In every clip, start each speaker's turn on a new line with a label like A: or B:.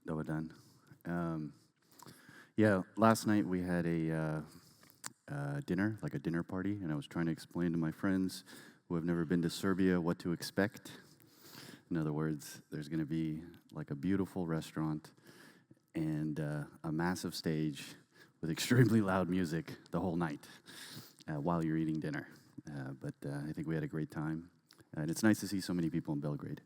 A: that we're done. Um, yeah, last night we had a dinner, like a dinner party, and I was trying to explain to my friends who have never been to Serbia what to expect. In other words, there's going to be like a beautiful restaurant and a massive stage with extremely loud music the whole night while you're eating dinner. But I think we had a great time, and it's nice to see so many people in Belgrade.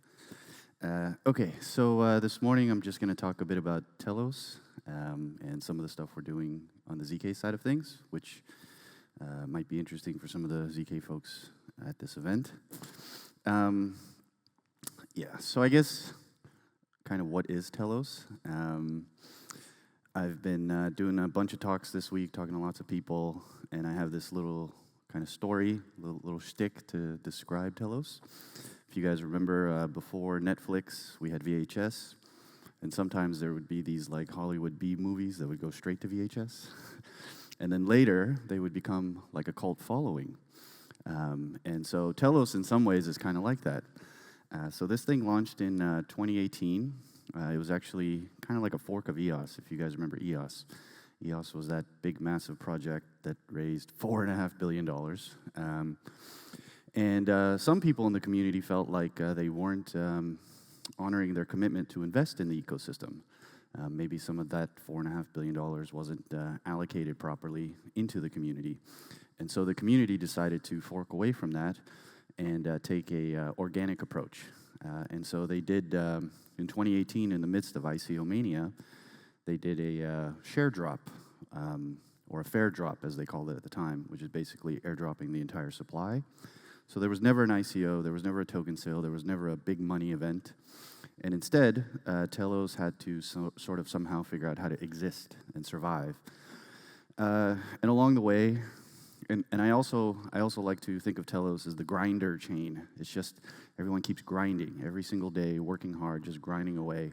A: Okay, so this morning I'm just going to talk a bit about Telos and some of the stuff we're doing on the ZK side of things, which might be interesting for some of the ZK folks at this event. Yeah, so I guess kind of what is Telos? I've been doing a bunch of talks this week, talking to lots of people, and I have this little kind of story, little shtick to describe Telos. If you guys remember, before Netflix, we had VHS, and sometimes there would be these like Hollywood B movies that would go straight to VHS, and then later they would become like a cult following. And so Telos, in some ways, is kind of like that. So this thing launched in 2018. It was actually kind of like a fork of EOS, if you guys remember EOS. EOS was that big, massive project that raised $4.5 billion. And some people in the community felt like they weren't honoring their commitment to invest in the ecosystem. Maybe some of that $4.5 billion wasn't allocated properly into the community. And so the community decided to fork away from that and take a organic approach. And so they did, in 2018, in the midst of ICO mania, they did a share drop, or a fair drop, as they called it at the time, which is basically airdropping the entire supply. So there was never an ICO, there was never a token sale, there was never a big money event. And instead, Telos had to sort of somehow figure out how to exist and survive. And along the way, and I also like to think of Telos as the grinder chain. It's just everyone keeps grinding every single day, working hard, just grinding away.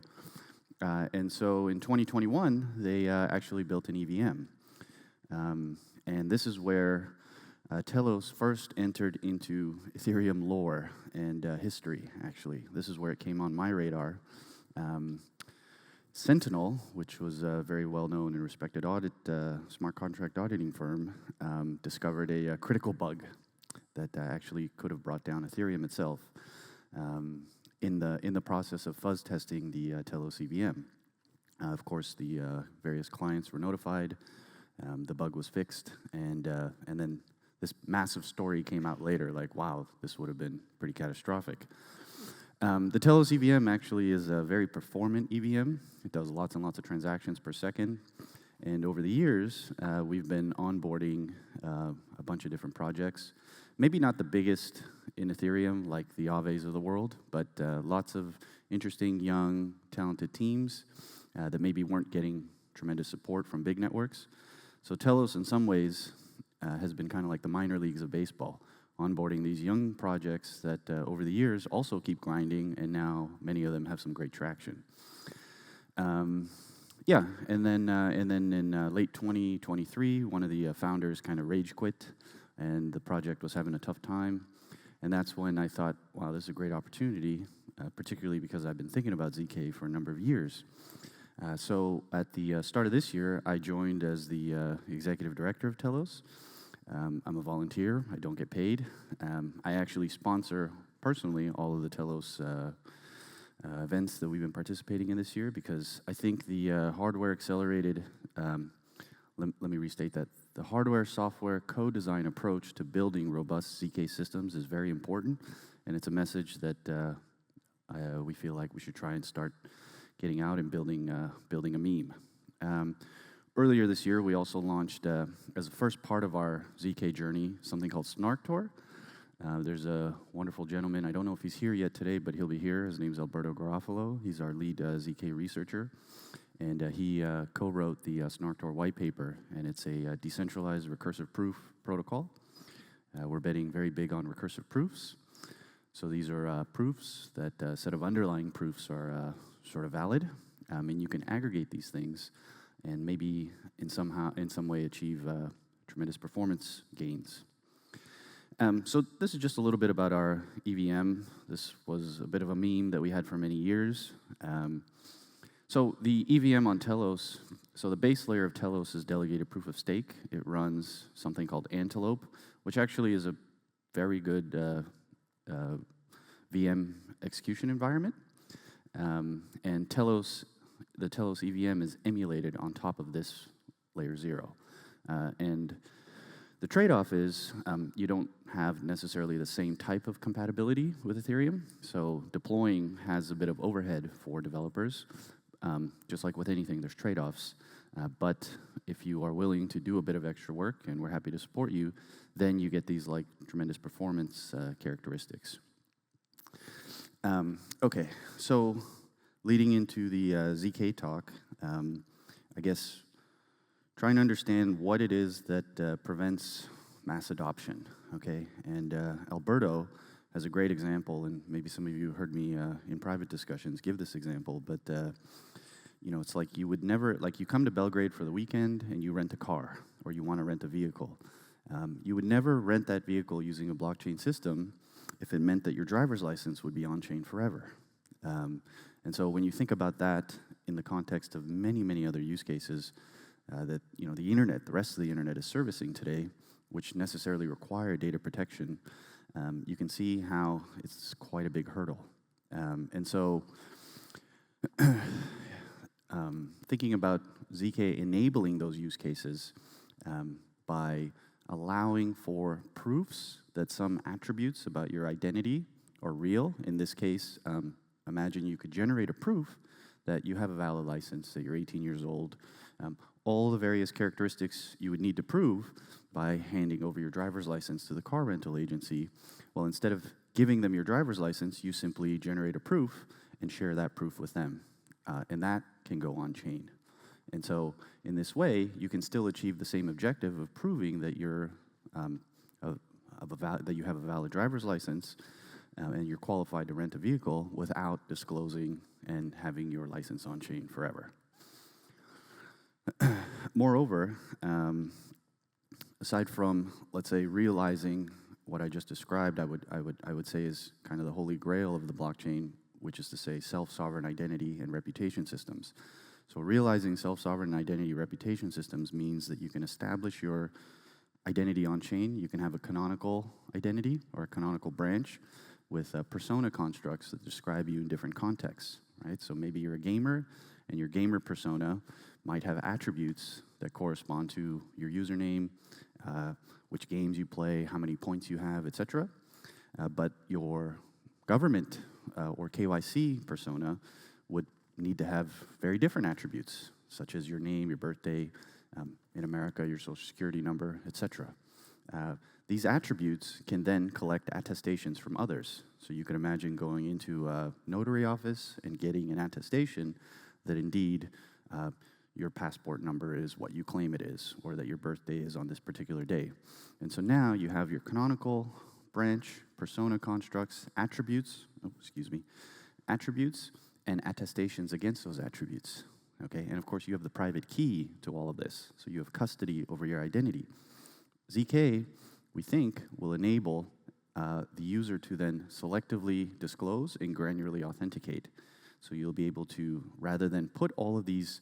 A: And so in 2021, they actually built an EVM. And this is where Telos first entered into Ethereum lore and history, actually. This is where it came on my radar. Sentinel, which was a very well-known and respected smart contract auditing firm, discovered a critical bug that actually could have brought down Ethereum itself in the process of fuzz testing the Telos EVM. Of course, the various clients were notified. The bug was fixed, and then this massive story came out later, like, wow, this would have been pretty catastrophic. The Telos EVM actually is a very performant EVM. It does lots and lots of transactions per second. And over the years, we've been onboarding a bunch of different projects. Maybe not the biggest in Ethereum, like the Aaves of the world, but lots of interesting, young, talented teams that maybe weren't getting tremendous support from big networks. So Telos, in some ways, has been kind of like the minor leagues of baseball, onboarding these young projects that over the years also keep grinding, and now many of them have some great traction. Yeah, and then in late 2023, one of the founders kind of rage quit, and the project was having a tough time. And that's when I thought, wow, this is a great opportunity, particularly because I've been thinking about ZK for a number of years. So at the start of this year, I joined as the executive director of Telos. I'm a volunteer. I don't get paid. I actually sponsor personally all of the Telos events that we've been participating in this year, because I think the hardware accelerated, let me restate that. The hardware-software co-design approach to building robust ZK systems is very important, and it's a message that we feel like we should try and start getting out and building a meme. Earlier this year, we also launched, as the first part of our ZK journey, something called Snarktor. There's a wonderful gentleman, I don't know if he's here yet today, but he'll be here. His name's Alberto Garofalo. He's our lead ZK researcher, and he co-wrote the Snarktor white paper, and it's a decentralized recursive proof protocol. We're betting very big on recursive proofs. So these are proofs that a set of underlying proofs are sort of valid, and you can aggregate these things and maybe in some way achieve tremendous performance gains. So this is just a little bit about our EVM. This was a bit of a meme that we had for many years. So the EVM on Telos, so the base layer of Telos is delegated proof of stake. It runs something called Antelope, which actually is a very good VM execution environment. And the Telos EVM is emulated on top of this layer 0. And the trade-off is you don't have necessarily the same type of compatibility with Ethereum. So deploying has a bit of overhead for developers. Just like with anything, there's trade-offs. But if you are willing to do a bit of extra work, and we're happy to support you, then you get these like tremendous performance characteristics. Okay, so leading into the ZK talk, I guess trying to understand what it is that prevents mass adoption, okay? And Alberto has a great example, and maybe some of you heard me in private discussions give this example, but you know, it's like you would never, like you come to Belgrade for the weekend and you rent a car, or you want to rent a vehicle. You would never rent that vehicle using a blockchain system if it meant that your driver's license would be on-chain forever. And so when you think about that in the context of many, many other use cases that, you know, the internet, the rest of the internet is servicing today, which necessarily require data protection, you can see how it's quite a big hurdle. And so thinking about ZK enabling those use cases by allowing for proofs that some attributes about your identity are real. In this case, imagine you could generate a proof that you have a valid license, that you're 18 years old, all the various characteristics you would need to prove by handing over your driver's license to the car rental agency. Well, instead of giving them your driver's license, you simply generate a proof and share that proof with them. And that can go on-chain. And so in this way, you can still achieve the same objective of proving that you're that you have a valid driver's license and you're qualified to rent a vehicle without disclosing and having your license on-chain forever. Moreover, aside from, let's say, realizing what I just described, I would say is kind of the holy grail of the blockchain, which is to say self-sovereign identity and reputation systems. So realizing self-sovereign identity reputation systems means that you can establish your identity on-chain. You can have a canonical identity or a canonical branch with persona constructs that describe you in different contexts, right? So maybe you're a gamer, and your gamer persona might have attributes that correspond to your username, which games you play, how many points you have, etc. But your government or KYC persona would need to have very different attributes, such as your name, your birthday, in America, your social security number, etc. These attributes can then collect attestations from others. So you can imagine going into a notary office and getting an attestation that indeed your passport number is what you claim it is, or that your birthday is on this particular day. And so now you have your canonical branch, persona constructs, attributes, attributes, and attestations against those attributes, okay? And of course, you have the private key to all of this, so you have custody over your identity. ZK, we think, will enable the user to then selectively disclose and granularly authenticate. So you'll be able to, rather than put all of these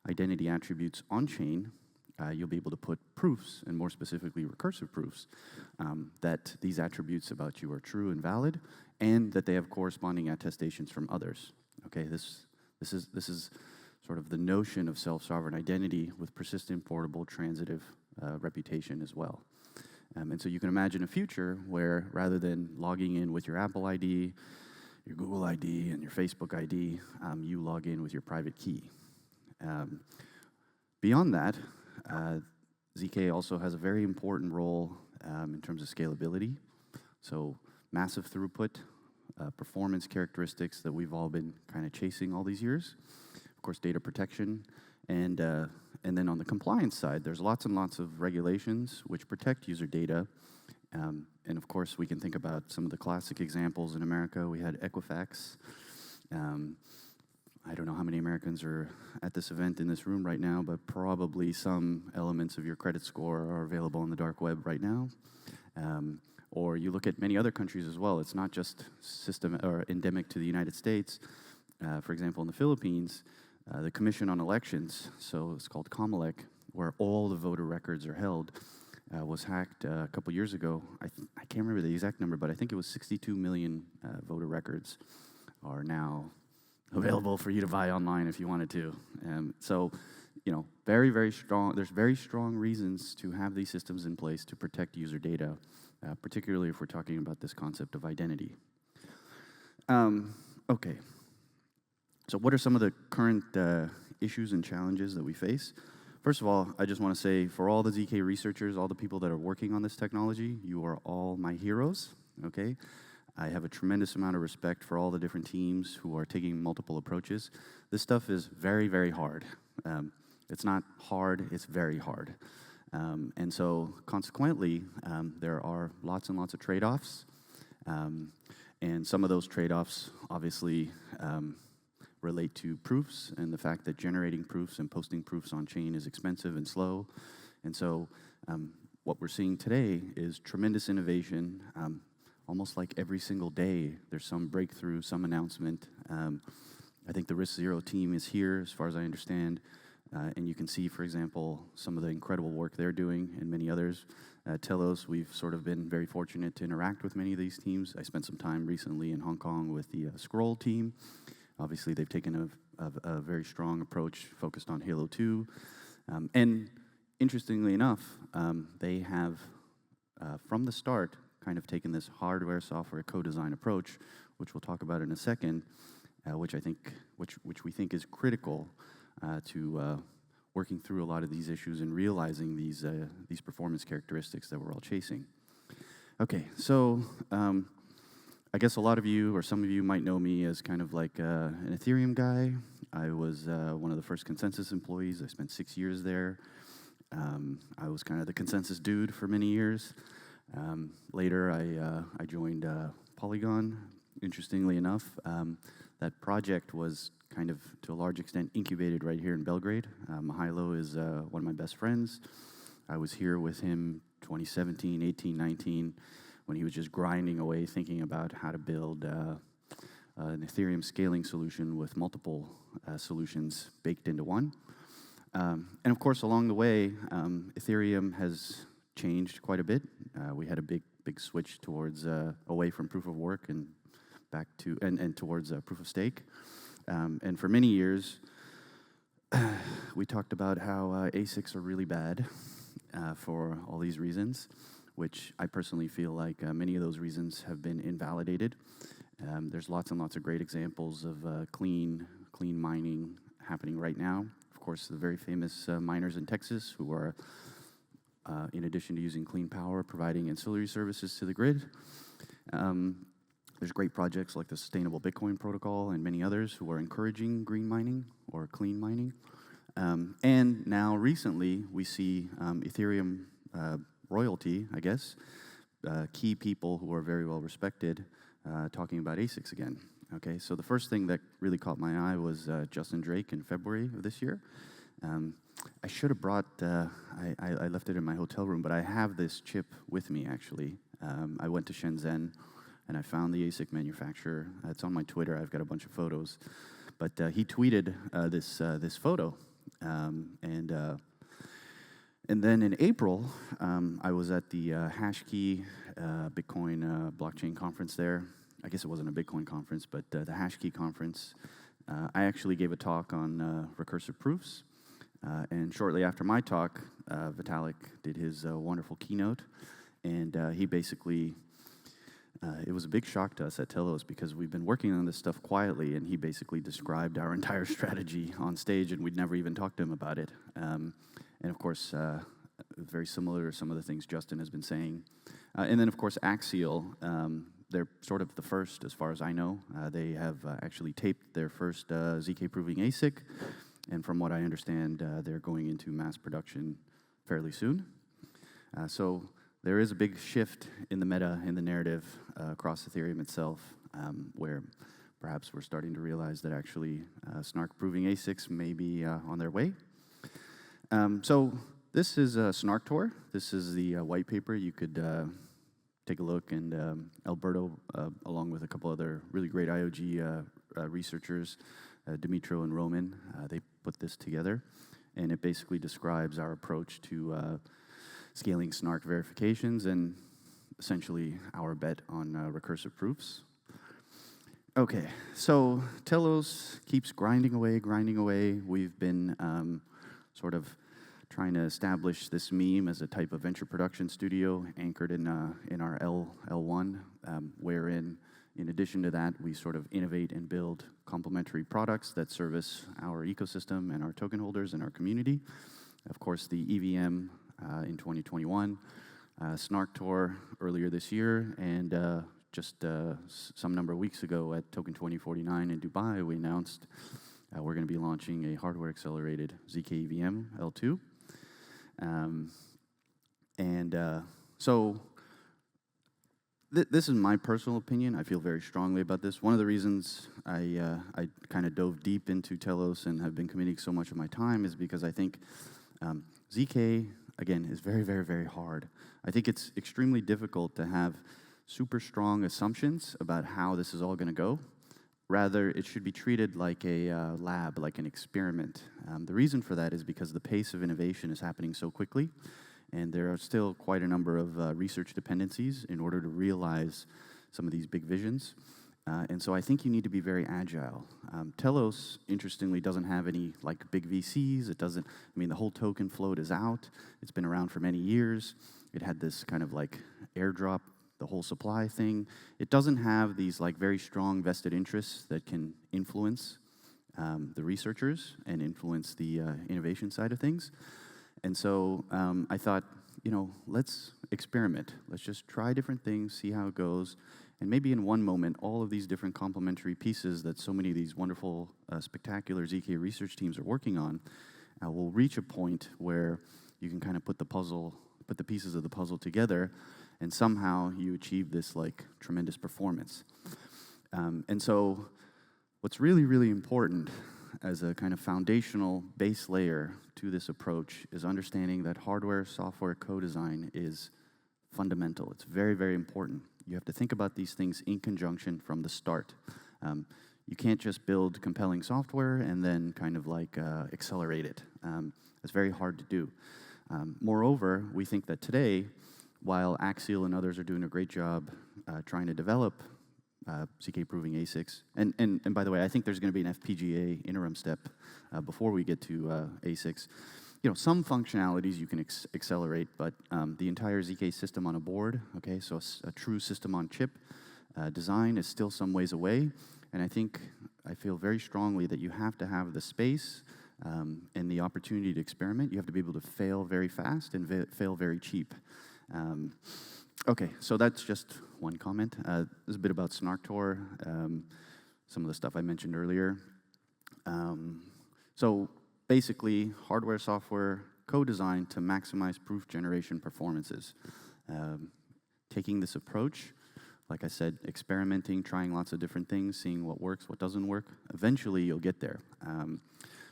A: identity attributes on-chain, you'll be able to put proofs, and more specifically recursive proofs, that these attributes about you are true and valid, and that they have corresponding attestations from others. Okay, this is sort of the notion of self-sovereign identity with persistent, portable, transitive reputation as well. And so you can imagine a future where rather than logging in with your Apple ID, your Google ID, and your Facebook ID, you log in with your private key. Beyond that, ZK also has a very important role in terms of scalability. So massive throughput, performance characteristics that we've all been kind of chasing all these years. Of course, data protection. And then on the compliance side, there's lots and lots of regulations which protect user data. And of course, we can think about some of the classic examples in America. We had Equifax. I don't know how many Americans are at this event in this room right now, but probably some elements of your credit score are available on the dark web right now. Or you look at many other countries as well. It's not just endemic to the United States. For example, in the Philippines, the Commission on Elections, so it's called Comelec, where all the voter records are held, was hacked a couple years ago. I can't remember the exact number, but I think it was 62 million voter records are now available for you to buy online if you wanted to. So, very, very strong. There's very strong reasons to have these systems in place to protect user data, particularly if we're talking about this concept of identity. Okay. So what are some of the current issues and challenges that we face? First of all, I just want to say, for all the ZK researchers, all the people that are working on this technology, you are all my heroes, okay? I have a tremendous amount of respect for all the different teams who are taking multiple approaches. This stuff is very, very hard. It's not hard, it's very hard. And so, consequently, there are lots and lots of trade-offs. And some of those trade-offs, obviously, relate to proofs and the fact that generating proofs and posting proofs on chain is expensive and slow. And so what we're seeing today is tremendous innovation. Almost like every single day there's some breakthrough, some announcement. I think the RISC-0 team is here, as far as I understand. And you can see, for example, some of the incredible work they're doing and many others. Telos, we've sort of been very fortunate to interact with many of these teams. I spent some time recently in Hong Kong with the Scroll team. Obviously, they've taken a very strong approach focused on Halo 2. And interestingly enough, they have, from the start, kind of taken this hardware, software, co-design approach, which we'll talk about in a second, which we think is critical to working through a lot of these issues and realizing these performance characteristics that we're all chasing. Okay, so I guess a lot of you, or some of you, might know me as kind of like an Ethereum guy. I was one of the first Consensus employees. I spent 6 years there. I was kind of the Consensus dude for many years. Later, I joined Polygon. Interestingly enough, that project was kind of, to a large extent, incubated right here in Belgrade. Mihailo is one of my best friends. I was here with him 2017, 18, 19, when he was just grinding away, thinking about how to build an Ethereum scaling solution with multiple solutions baked into one. And of course, along the way, Ethereum has changed quite a bit. We had a big switch towards away from proof of work and back to and towards proof of stake. And for many years, we talked about how ASICs are really bad for all these reasons, which I personally feel like many of those reasons have been invalidated. There's lots and lots of great examples of clean mining happening right now. Of course, the very famous miners in Texas who are, in addition to using clean power, providing ancillary services to the grid. There's great projects like the Sustainable Bitcoin Protocol and many others who are encouraging green mining or clean mining. And now recently we see Ethereum royalty, I guess, key people who are very well respected talking about ASICs again. Okay, so the first thing that really caught my eye was Justin Drake in February of this year. I should have brought, I left it in my hotel room, but I have this chip with me actually. I went to Shenzhen and I found the ASIC manufacturer. It's on my Twitter, I've got a bunch of photos. But he tweeted this photo. And then in April, I was at the HashKey Bitcoin blockchain conference there. I guess it wasn't a Bitcoin conference, but the HashKey conference. I actually gave a talk on recursive proofs. And shortly after my talk, Vitalik did his wonderful keynote. And he basically, it was a big shock to us at Telos because we've been working on this stuff quietly, and he basically described our entire strategy on stage, and we'd never even talked to him about it. And of course, very similar to some of the things Justin has been saying. And then, of course, Axial, they're sort of the first, as far as I know. They have actually taped their first ZK-proving ASIC, and from what I understand, they're going into mass production fairly soon. So there is a big shift in the meta, in the narrative across Ethereum itself, where perhaps we're starting to realize that actually Snark-proving ASICs may be on their way. So this is Snark Tour. This is the white paper. You could take a look, and Alberto, along with a couple other really great IOG researchers, Dimitro and Roman, they put this together, and it basically describes our approach to scaling snark verifications and essentially our bet on recursive proofs. Okay, so Telos keeps grinding away. We've been sort of trying to establish this meme as a type of venture production studio anchored in our L1, wherein, in addition to that, we sort of innovate and build complementary products that service our ecosystem and our token holders and our community. Of course, the EVM in 2021, Snark Tour earlier this year, and just some number of weeks ago at Token 2049 in Dubai, we announced we're going to be launching a hardware-accelerated ZK EVM L2. So this is my personal opinion. I feel very strongly about this. One of the reasons I kind of dove deep into Telos and have been committing so much of my time is because I think ZK, again, is very, very, very hard. I think it's extremely difficult to have super strong assumptions about how this is all going to go. Rather, it should be treated like a lab, like an experiment. The reason for that is because the pace of innovation is happening so quickly, and there are still quite a number of research dependencies in order to realize some of these big visions. And so I think you need to be very agile. Telos, interestingly, doesn't have any like big VCs. It doesn't, I mean, the whole token float is out. It's been around for many years. It had this kind of like airdrop, the whole supply thing. It doesn't have these like very strong vested interests that can influence the researchers and influence the innovation side of things. And so I thought, let's experiment. Let's just try different things, see how it goes. And maybe in one moment, all of these different complementary pieces that so many of these wonderful, spectacular ZK research teams are working on will reach a point where you can kind of put the pieces of the puzzle together, and somehow you achieve this like tremendous performance. And so what's really, really important as a kind of foundational base layer to this approach is understanding that hardware, software, co-design is fundamental. It's very, very important. You have to think about these things in conjunction from the start. You can't just build compelling software and then kind of like accelerate it. It's very hard to do. Moreover, we think that today, while Axial and others are doing a great job trying to develop ZK proving ASICs, and by the way, I think there's going to be an FPGA interim step before we get to ASICs. Some functionalities you can accelerate, but the entire ZK system on a board, okay, so a true system on chip design is still some ways away, and I feel very strongly that you have to have the space and the opportunity to experiment. You have to be able to fail very fast and fail very cheap. Okay, so that's just one comment. There's a bit about Snark Tour, some of the stuff I mentioned earlier. So basically, hardware, software, co-design to maximize proof generation performances. Taking this approach, like I said, experimenting, trying lots of different things, seeing what works, what doesn't work. Eventually, you'll get there.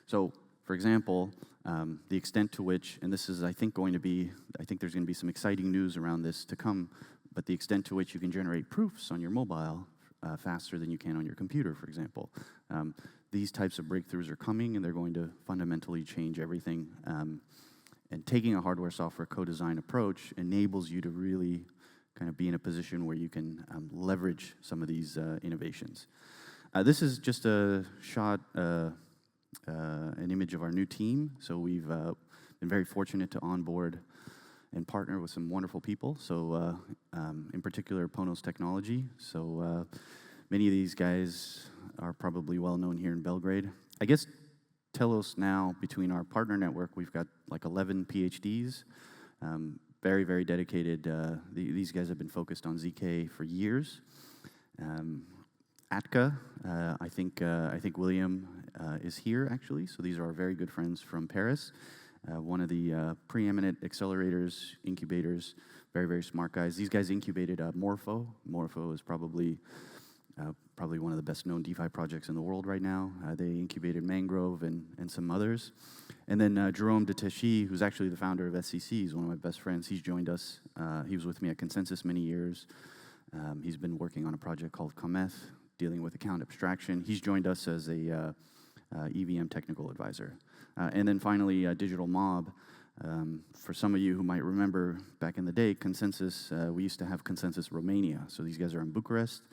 A: So, for example, the extent to which, and this is, I think there's going to be some exciting news around this to come, but the extent to which you can generate proofs on your mobile faster than you can on your computer, for example. These types of breakthroughs are coming, and they're going to fundamentally change everything. And taking a hardware-software co-design approach enables you to really kind of be in a position where you can leverage some of these innovations. This is just a shot, an image of our new team. So we've been very fortunate to onboard and partner with some wonderful people. So in particular, Ponos Technology. So many of these guys are probably well known here in Belgrade. I guess Telos now, between our partner network, we've got like 11 PhDs. Very, very dedicated. These guys have been focused on ZK for years. Atka, I think William is here actually. So these are our very good friends from Paris. One of the preeminent accelerators, incubators, very, very smart guys. These guys incubated Morpho. Morpho is probably one of the best known DeFi projects in the world right now. They incubated Mangrove and some others. And then Jerome Deteshi, who's actually the founder of SCC, he's one of my best friends. He's joined us. He was with me at Consensus many years. He's been working on a project called Cometh, dealing with account abstraction. He's joined us as a EVM technical advisor. And then finally, Digital Mob. For some of you who might remember back in the day, Consensus, we used to have Consensus Romania. So these guys are in Bucharest.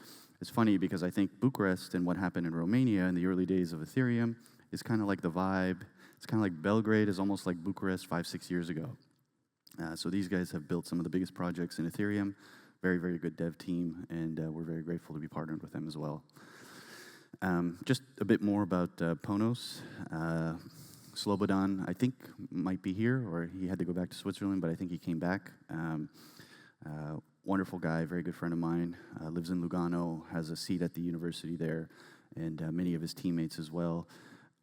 A: It's funny because I think Bucharest and what happened in Romania in the early days of Ethereum is kind of like the vibe. It's kind of like Belgrade is almost like Bucharest 5-6 years ago. So these guys have built some of the biggest projects in Ethereum. Very, very good dev team, and we're very grateful to be partnered with them as well. Just a bit more about Ponos. Slobodan, I think, might be here, or he had to go back to Switzerland, but I think he came back. Wonderful guy, very good friend of mine, lives in Lugano, has a seat at the university there, and many of his teammates as well.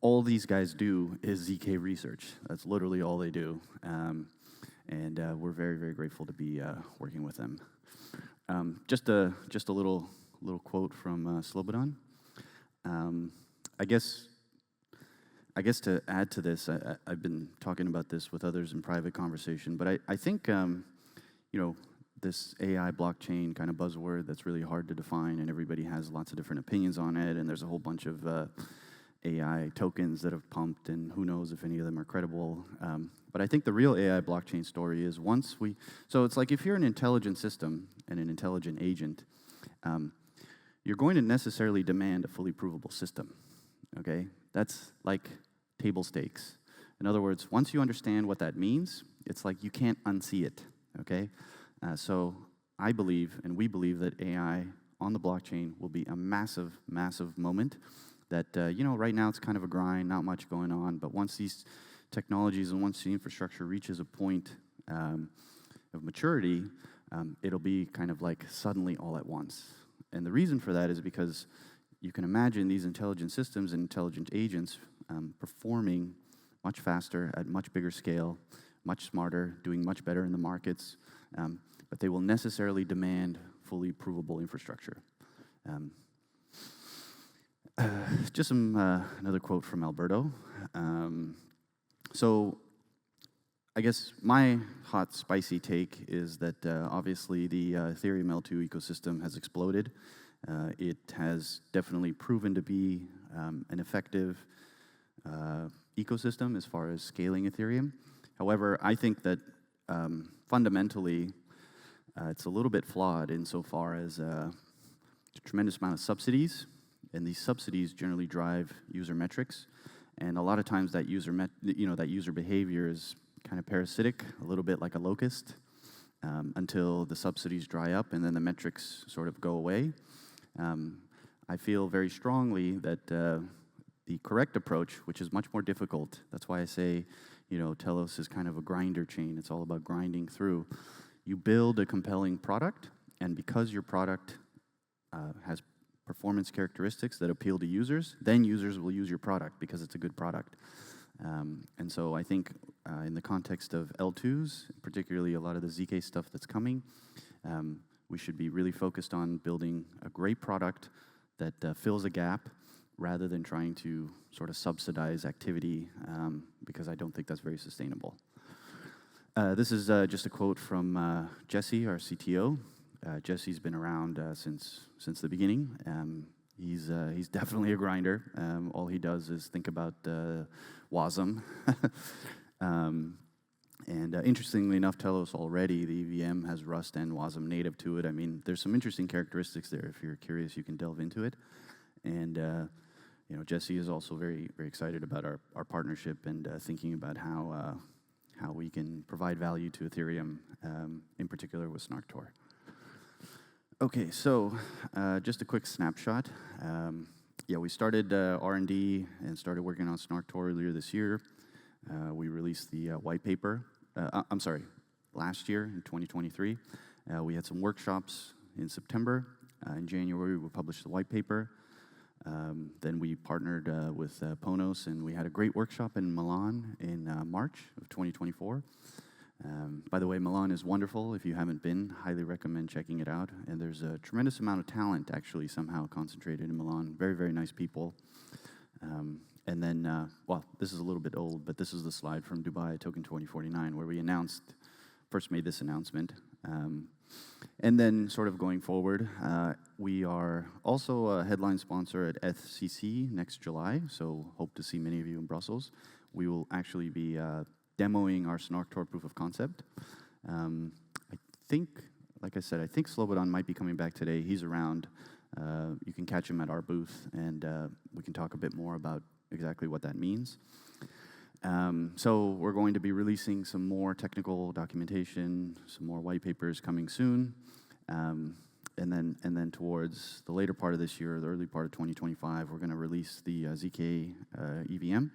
A: All these guys do is ZK research. That's literally all they do. And we're very, very grateful to be working with them. Just a little quote from Slobodan. I guess to add to this, I've been talking about this with others in private conversation, but I think, this AI blockchain kind of buzzword that's really hard to define, and everybody has lots of different opinions on it, and there's a whole bunch of AI tokens that have pumped, and who knows if any of them are credible. But I think the real AI blockchain story is so it's like if you're an intelligent system and an intelligent agent, you're going to necessarily demand a fully provable system, okay? That's like table stakes. In other words, once you understand what that means, it's like you can't unsee it, okay? So I believe, and we believe, that AI on the blockchain will be a massive, massive moment that, right now it's kind of a grind, not much going on, but once these technologies and once the infrastructure reaches a point of maturity, it'll be kind of like suddenly all at once. And the reason for that is because you can imagine these intelligent systems and intelligent agents performing much faster at much bigger scale, much smarter, doing much better in the markets, but they will necessarily demand fully provable infrastructure. Just another quote from Alberto. So I guess my hot, spicy take is that obviously the Ethereum L2 ecosystem has exploded. It has definitely proven to be an effective ecosystem as far as scaling Ethereum. However, I think that fundamentally it's a little bit flawed insofar as a tremendous amount of subsidies, and these subsidies generally drive user metrics, and a lot of times that user behavior is kind of parasitic, a little bit like a locust, until the subsidies dry up and then the metrics sort of go away. I feel very strongly that the correct approach, which is much more difficult, that's why I say, Telos is kind of a grinder chain. It's all about grinding through. You build a compelling product, and because your product has performance characteristics that appeal to users, then users will use your product because it's a good product. And so I think in the context of L2s, particularly a lot of the ZK stuff that's coming, we should be really focused on building a great product that fills a gap rather than trying to sort of subsidize activity, because I don't think that's very sustainable. This is just a quote from Jesse, our CTO. Jesse's been around since the beginning. He's definitely a grinder. All he does is think about WASM. And interestingly enough, Telos already, the EVM has Rust and WASM native to it. I mean, there's some interesting characteristics there. If you're curious, you can delve into it. And Jesse is also very, very excited about our partnership and thinking about how we can provide value to Ethereum, in particular with SnarkTor. Okay, so just a quick snapshot. We started R&D and started working on SnarkTor earlier this year. We released the white paper. Last year in 2023. We had some workshops in September. In January, we published the white paper. Then we partnered with Ponos, and we had a great workshop in Milan in March of 2024. By the way, Milan is wonderful. If you haven't been, highly recommend checking it out. And there's a tremendous amount of talent actually somehow concentrated in Milan. Very, very nice people. And then, this is a little bit old, but this is the slide from Dubai Token 2049 where we first made this announcement. And then sort of going forward, we are also a headline sponsor at FCC next July, so hope to see many of you in Brussels. We will actually be demoing our SnarkTor proof of concept. I think, like I said, I think Slobodan might be coming back today. He's around. You can catch him at our booth, and we can talk a bit more about exactly what that means. So we're going to be releasing some more technical documentation, some more white papers coming soon, and then towards the later part of this year, the early part of 2025, we're going to release the ZK EVM.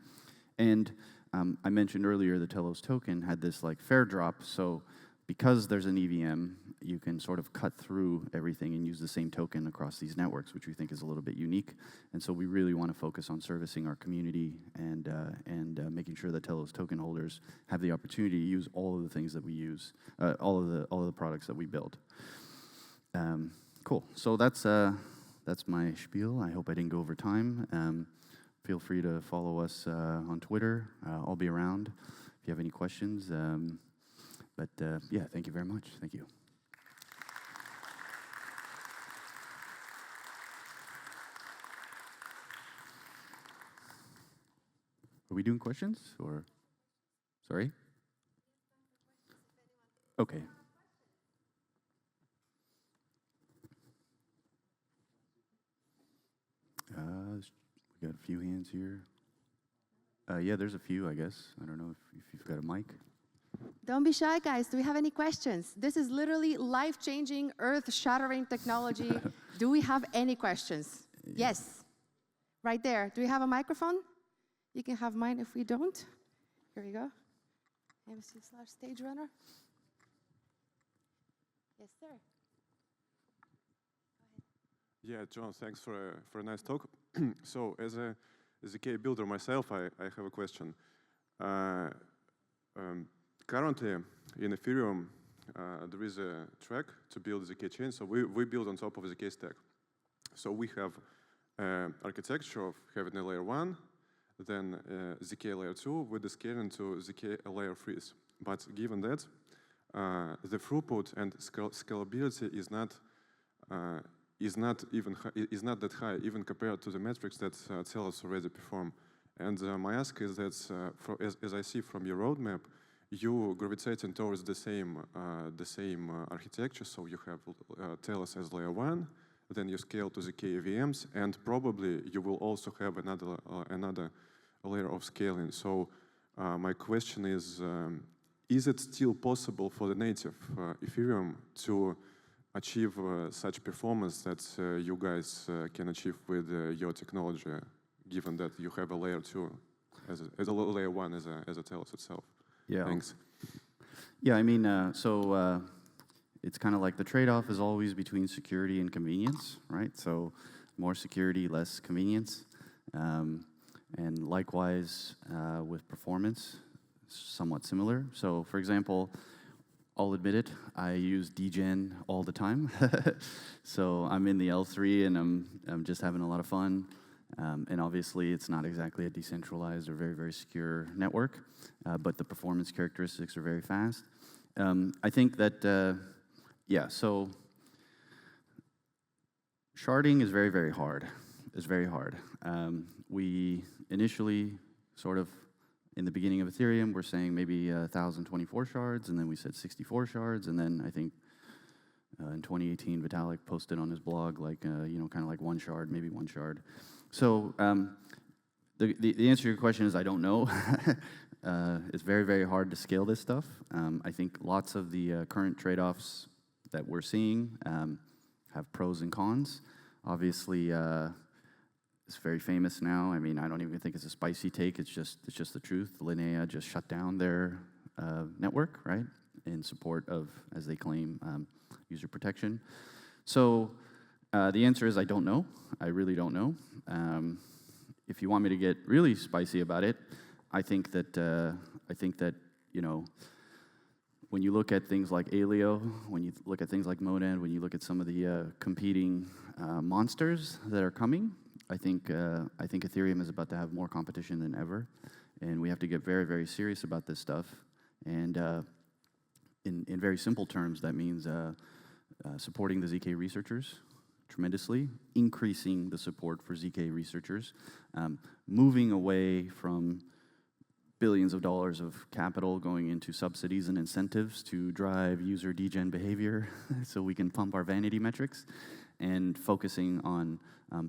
A: And I mentioned earlier the Telos token had this like fair drop, so because there's an EVM, you can sort of cut through everything and use the same token across these networks, which we think is a little bit unique. And so we really want to focus on servicing our community and making sure that Telos token holders have the opportunity to use all of the things that we use, all of the products that we build. Cool. So that's my spiel. I hope I didn't go over time. Feel free to follow us on Twitter. I'll be around if you have any questions. But yeah, thank you very much. Thank you. Are we doing questions or? Sorry? Okay. We got a few hands here. Yeah, there's a few, I guess. I don't know if you've got a mic.
B: Don't be shy, guys. Do we have any questions? This is literally life-changing, earth-shattering technology. Do we have any questions? Yes. Right there. Do we have a microphone? You can have mine if we don't. Here we go. MC/stage runner. Yes, sir.
C: Yeah, John, thanks for a nice talk. So, as a ZK builder myself, I have a question. Currently, in Ethereum, there is a track to build ZK chain. So we build on top of the ZK stack. So we have architecture of having a layer 1, then ZK layer 2 with the scaling to ZK layer 3. But given that, the throughput and scalability is not that high, even compared to the metrics that Telos already perform. And my ask is that, as I see from your roadmap, you gravitating towards the same architecture. So you have Telos as layer 1, then you scale to the KVMs, and probably you will also have another layer of scaling. So my question is it still possible for the native Ethereum to achieve such performance that you guys can achieve with your technology, given that you have a layer 2 as a layer 1 as a Telos itself?
A: Yeah.
C: Thanks.
A: Yeah, I mean, it's kind of like the trade-off is always between security and convenience, right? So more security, less convenience. And likewise with performance, somewhat similar. So for example, I'll admit it, I use dgen all the time. So I'm in the L3 and I'm just having a lot of fun. And obviously, it's not exactly a decentralized or very, very secure network, but the performance characteristics are very fast. I think that, yeah, so sharding is very, very hard. It's very hard. We initially sort of, in the beginning of Ethereum, we're saying maybe 1,024 shards, and then we said 64 shards, and then I think in 2018, Vitalik posted on his blog, like, kind of like one shard, maybe one shard. So the answer to your question is I don't know. It's very, very hard to scale this stuff. I think lots of the current trade-offs that we're seeing have pros and cons. Obviously, it's very famous now. I mean, I don't even think it's a spicy take. It's just the truth. Linea just shut down their network, right, in support of, as they claim, user protection. So the answer is I don't know. I really don't know. If you want me to get really spicy about it, I think that when you look at things like Alio, when you look at things like Monad, when you look at some of the competing monsters that are coming, I think Ethereum is about to have more competition than ever, and we have to get very, very serious about this stuff. And in very simple terms, that means supporting the ZK researchers tremendously, increasing the support for ZK researchers, moving away from billions of dollars of capital going into subsidies and incentives to drive user degen behavior so we can pump our vanity metrics, and focusing on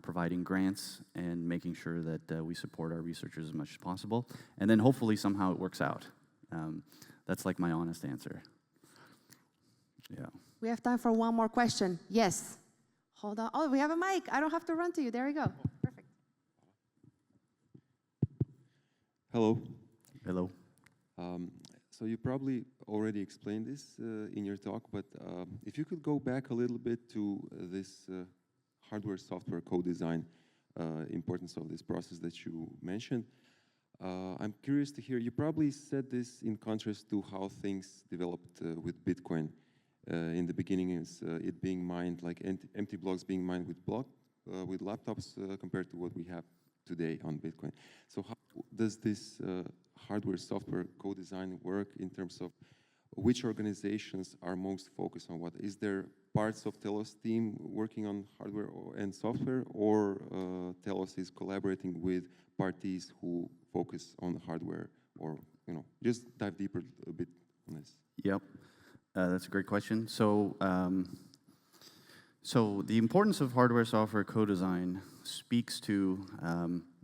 A: providing grants and making sure that we support our researchers as much as possible. And then hopefully somehow it works out. That's like my honest answer. Yeah.
B: We have time for one more question. Yes. Hold on. Oh, we have a mic. I don't have to run to you. There you go. Perfect.
D: Hello.
A: Hello.
D: So you probably already explained this in your talk, but if you could go back a little bit to this hardware-software co-design, importance of this process that you mentioned. I'm curious to hear, you probably said this in contrast to how things developed with Bitcoin. In the beginning, is it being mined, like empty blocks being mined with laptops compared to what we have today on Bitcoin. So how does this hardware-software co-design work in terms of which organizations are most focused on what? Is there parts of Telos team working on hardware and software, or Telos is collaborating with parties who focus on the hardware? Or, just dive deeper a bit on this.
A: Yep. That's a great question. So, so the importance of hardware-software co-design speaks to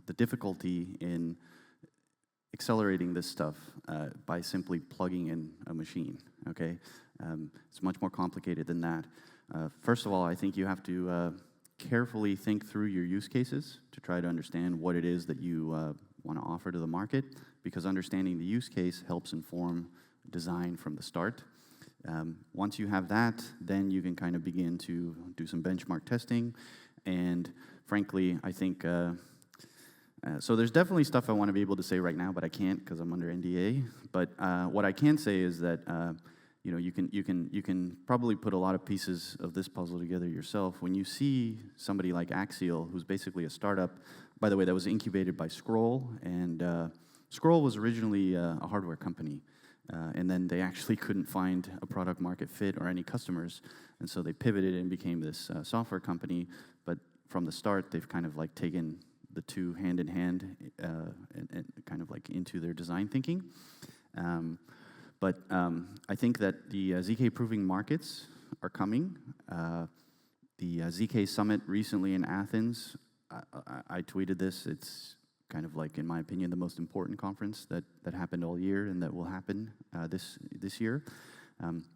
A: the difficulty in accelerating this stuff by simply plugging in a machine, okay? It's much more complicated than that. First of all, I think you have to carefully think through your use cases to try to understand what it is that you want to offer to the market, because understanding the use case helps inform design from the start. Once you have that, then you can kind of begin to do some benchmark testing. And frankly, I think, so there's definitely stuff I want to be able to say right now, but I can't because I'm under NDA. But what I can say is that you can probably put a lot of pieces of this puzzle together yourself. When you see somebody like Axial, who's basically a startup, by the way, that was incubated by Scroll, and Scroll was originally a hardware company. And then they actually couldn't find a product market fit or any customers, and so they pivoted and became this software company. But from the start, they've kind of like taken the two hand in hand and kind of like into their design thinking. But I think that the ZK proving markets are coming. The ZK Summit recently in Athens, I tweeted this. It's kind of like, in my opinion, the most important conference that happened all year and that will happen this year.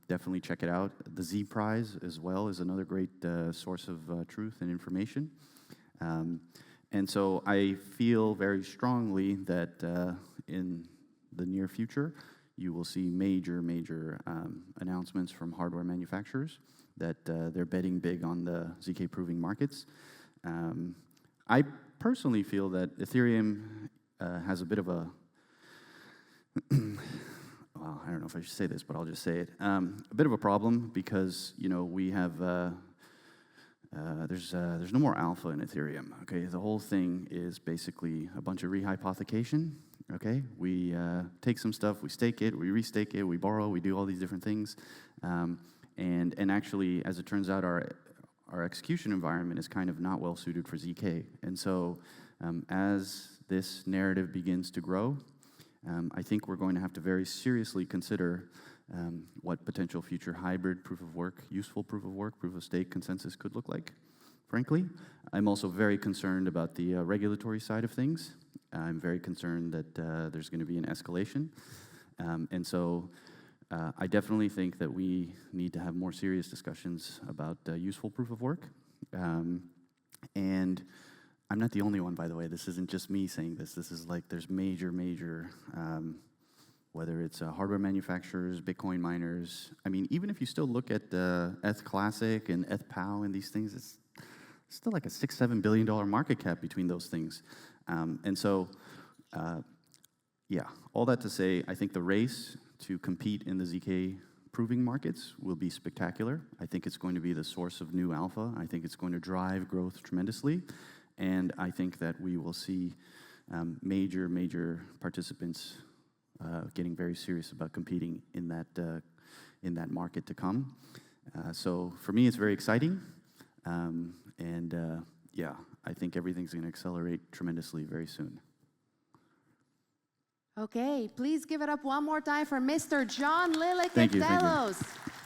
A: Definitely check it out. The Z Prize as well is another great source of truth and information. And so I feel very strongly that in the near future, you will see major announcements from hardware manufacturers that they're betting big on the ZK proving markets. I personally feel that Ethereum has a bit of a, well, I don't know if I should say this, but I'll just say it, a bit of a problem because, we have, there's no more alpha in Ethereum, okay? The whole thing is basically a bunch of rehypothecation, okay? We take some stuff, we stake it, we restake it, we borrow, we do all these different things. And actually, as it turns out, our execution environment is kind of not well suited for ZK. And so as this narrative begins to grow, I think we're going to have to very seriously consider what potential future hybrid proof of work, useful proof of work, proof of stake consensus could look like, frankly. I'm also very concerned about the regulatory side of things. I'm very concerned that there's going to be an escalation. And so I definitely think that we need to have more serious discussions about useful proof of work. And I'm not the only one, by the way. This isn't just me saying this. This is like there's major, whether it's hardware manufacturers, Bitcoin miners. I mean, even if you still look at ETH Classic and ETH POW and these things, it's still like a $6-7 billion market cap between those things. And so, yeah, all that to say, I think the race to compete in the ZK proving markets will be spectacular. I think it's going to be the source of new alpha. I think it's going to drive growth tremendously. And I think that we will see major participants getting very serious about competing in that market to come. So for me, it's very exciting. Yeah, I think everything's going to accelerate tremendously very soon.
B: Okay, please give it up one more time for Mr. John Lilic
A: Thank
B: at
A: you, thank you.
B: Delos.